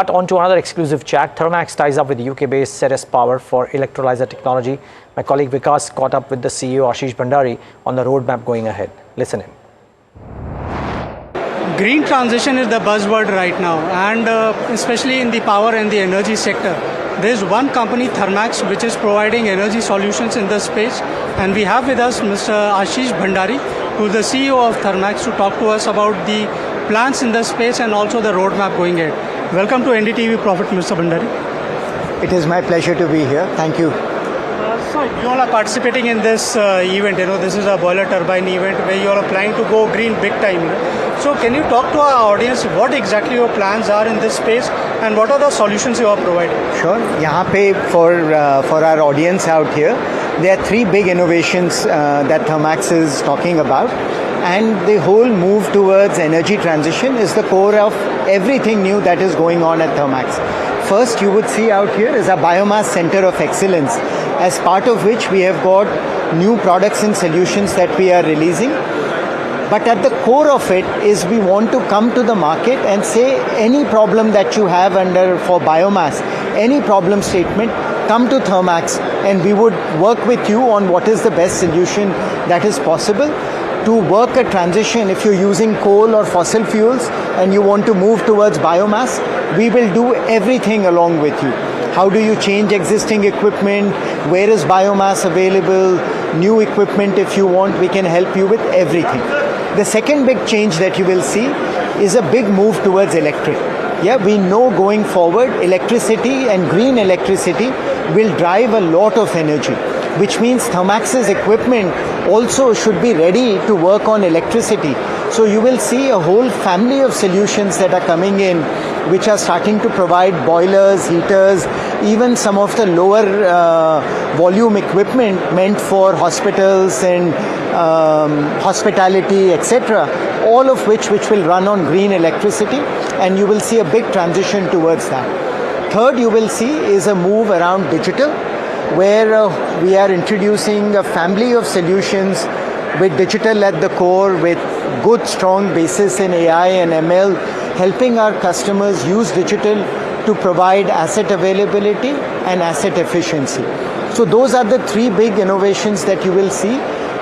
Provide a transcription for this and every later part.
But on to another exclusive chat. Thermax ties up with UK-based Sept Power for electrolyzer technology. My colleague Vikas caught up with the CEO Ashish Bhandari on the roadmap going ahead. Listen in. Green transition is the buzzword right now, and especially in the power and the energy sector. There is one company, Thermax, which is providing energy solutions in this space, and we have with us Mr. Ashish Bhandari, who is the CEO of Thermax, to talk to us about the plans in the space and also the roadmap going ahead. Welcome to NDTV Profit, Mr. Bhandari. It is my pleasure to be here. Thank you. So you all are participating in this event. This is a boiler turbine event where you all are planning to go green big time. So can you talk to our audience what exactly your plans are in this space and what are the solutions you are providing? Sure. यहाँ पे for our audience out here, there are three big innovations that Thermax is talking about. And the whole move towards energy transition is the core of everything new that is going on at Thermax. First, you would see out here is a Biomass Centre of Excellence, as part of which we have got new products and solutions that we are releasing. But at the core of it is we want to come to the market and say any problem that you have for biomass, any problem statement, come to Thermax and we would work with you on what is the best solution that is possible. To work a transition, if you're using coal or fossil fuels and you want to move towards biomass, we will do everything along with you. How do you change existing equipment? Where is biomass available? New equipment if you want, we can help you with everything. The second big change that you will see is a big move towards electric. Yeah, we know going forward, electricity and green electricity will drive a lot of energy, which means Thermax's equipment also should be ready to work on electricity. So you will see a whole family of solutions that are coming in, which are starting to provide boilers, heaters, even some of the lower volume equipment meant for hospitals and hospitality, etc. All of which will run on green electricity, and you will see a big transition towards that. Third, you will see is a move around digital, where we are introducing a family of solutions with digital at the core, with good strong basis in AI and ML, helping our customers use digital to provide asset availability and asset efficiency. So those are the three big innovations that you will see.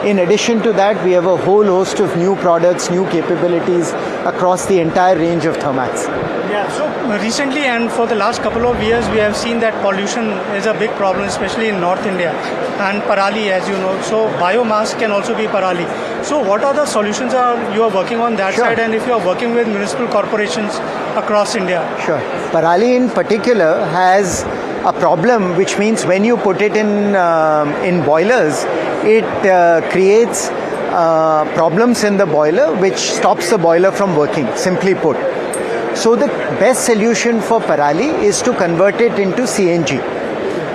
In addition to that, we have a whole host of new products, new capabilities across the entire range of Thermax. Yeah, so recently and for the last couple of years, we have seen that pollution is a big problem, especially in North India and Parali, as you know. So biomass can also be Parali. So what are the solutions you are working on that side, and if you are working with municipal corporations across India? Sure. Parali in particular has a problem, which means when you put it in boilers, it creates problems in the boiler, which stops the boiler from working, simply put. So the best solution for Parali is to convert it into CNG.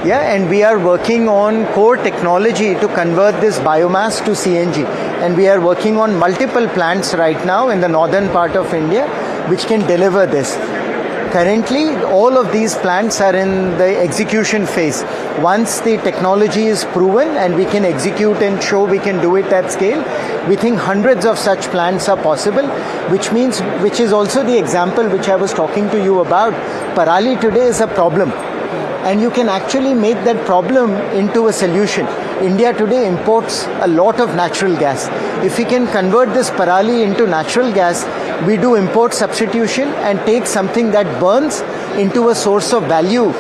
Yeah, and we are working on core technology to convert this biomass to CNG. And we are working on multiple plants right now in the northern part of India, which can deliver this. Currently, all of these plants are in the execution phase. Once the technology is proven and we can execute and show we can do it at scale, we think hundreds of such plants are possible, which is also the example which I was talking to you about. Parali today is a problem, and you can actually make that problem into a solution. India today imports a lot of natural gas. If we can convert this Parali into natural gas, we do import substitution and take something that burns into a source of value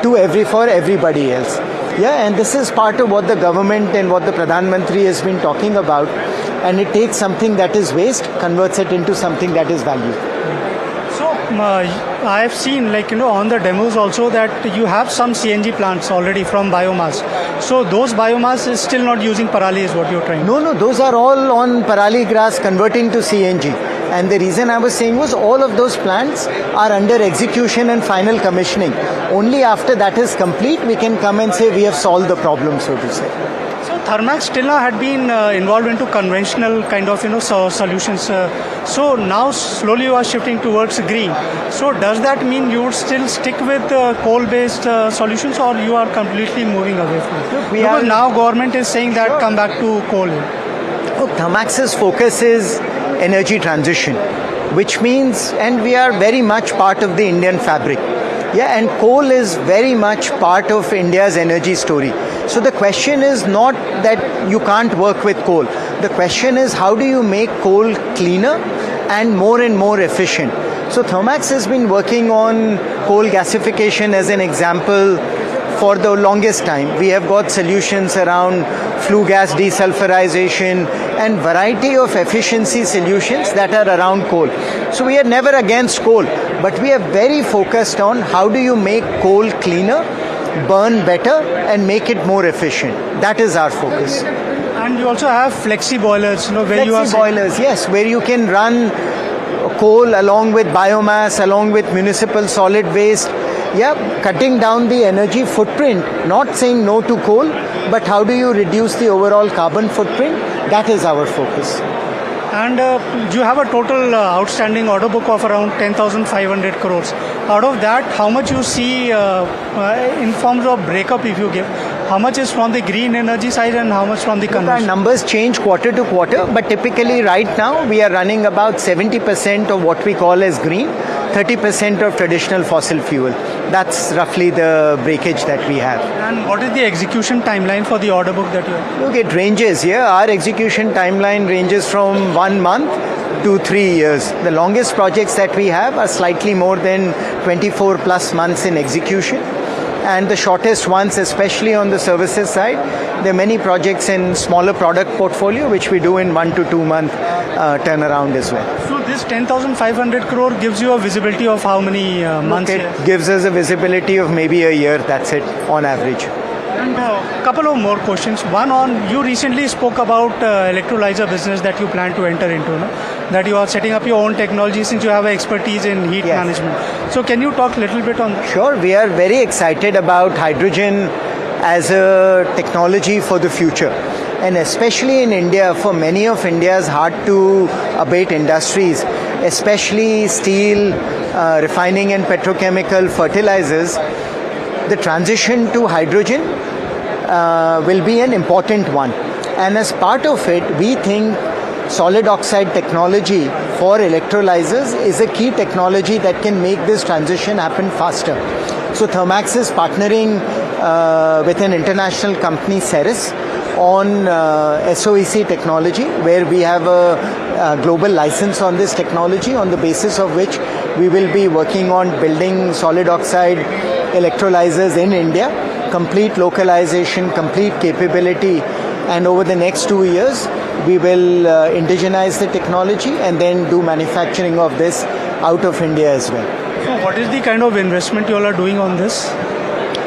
for everybody else. Yeah, and this is part of what the government and what the Pradhan Mantri has been talking about. And it takes something that is waste, converts it into something that is value. So I have seen, on the demos also, that you have some CNG plants already from biomass. So those biomass is still not using Parali, is what you're trying? No, those are all on Parali grass converting to CNG. And the reason I was saying was all of those plants are under execution and final commissioning. Only after that is complete, we can come and say we have solved the problem, so to say. So Thermax till now had been involved into conventional kind of solutions. So now slowly you are shifting towards green. So does that mean you would still stick with coal-based solutions, or you are completely moving away from it? Because now government is saying that come back to coal. Look, Thermax's focus is energy transition. which means, and we are very much part of the Indian fabric. Yeah, and coal is very much part of India's energy story. So the question is not that you can't work with coal. The question is how do you make coal cleaner and more efficient. So Thermax has been working on coal gasification as an example for the longest time. We have got solutions around flue gas desulfurization and variety of efficiency solutions that are around coal. So we are never against coal, but we are very focused on how do you make coal cleaner, burn better and make it more efficient. That is our focus. And you also have flexi boilers, where you are... Flexi boilers, yes, where you can run coal along with biomass, along with municipal solid waste. Yeah, cutting down the energy footprint, not saying no to coal, but how do you reduce the overall carbon footprint? That is our focus. And you have a total outstanding order book of around 10,500 crores. Out of that, how much you see in forms of breakup if you give? How much is from the green energy side and how much from the conventional? Our numbers change quarter to quarter, but typically right now we are running about 70% of what we call as green, 30% of traditional fossil fuel. That's roughly the breakage that we have. And what is the execution timeline for the order book that you have? Look, it ranges here. Our execution timeline ranges from 1 month to 3 years. The longest projects that we have are slightly more than 24 plus months in execution. And the shortest ones, especially on the services side, there are many projects in smaller product portfolio which we do in 1 to 2 month turnaround as well. So this 10,500 crore gives you a visibility of how many months? It gives us a visibility of maybe a year, that's it, on average. And a couple of more questions. One on, you recently spoke about electrolyzer business that you plan to enter into, no? That you are setting up your own technology since you have expertise in heat management. So can you talk a little bit on that? Sure, we are very excited about hydrogen as a technology for the future. And especially in India, for many of India's hard to abate industries, especially steel, refining and petrochemical fertilizers, the transition to hydrogen will be an important one. And as part of it, we think solid oxide technology for electrolyzers is a key technology that can make this transition happen faster. So Thermax is partnering with an international company, Ceres, on SOEC technology, where we have a global license on this technology, on the basis of which we will be working on building solid oxide electrolyzers in India, complete localization, complete capability, and over the next 2 years we will indigenize the technology and then do manufacturing of this out of India as well. So what is the kind of investment you all are doing on this?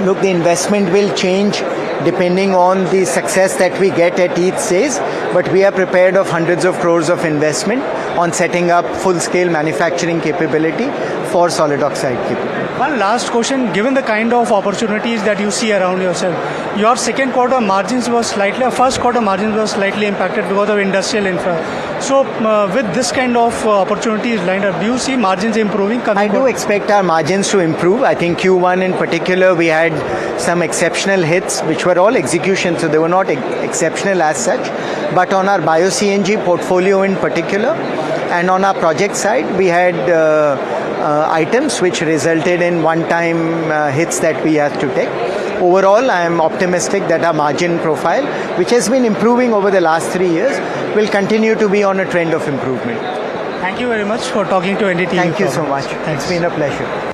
Look, the investment will change depending on the success that we get at each stage, but we are prepared of hundreds of crores of investment on setting up full-scale manufacturing capability for solid oxide capability. One last question, given the kind of opportunities that you see around yourself, your second quarter margins were slightly, first quarter margins were slightly impacted because of industrial infra. So with this kind of opportunities lined up, do you see margins improving? I do expect our margins to improve. I think Q1 in particular, we had some exceptional hits, which were all execution, so they were not exceptional as such. But on our bio-CNG portfolio in particular, and on our project side, we had items which resulted in one-time hits that we had to take. Overall, I am optimistic that our margin profile, which has been improving over the last 3 years, will continue to be on a trend of improvement. Thank you very much for talking to NDTV. Thank you so much. It's been a pleasure.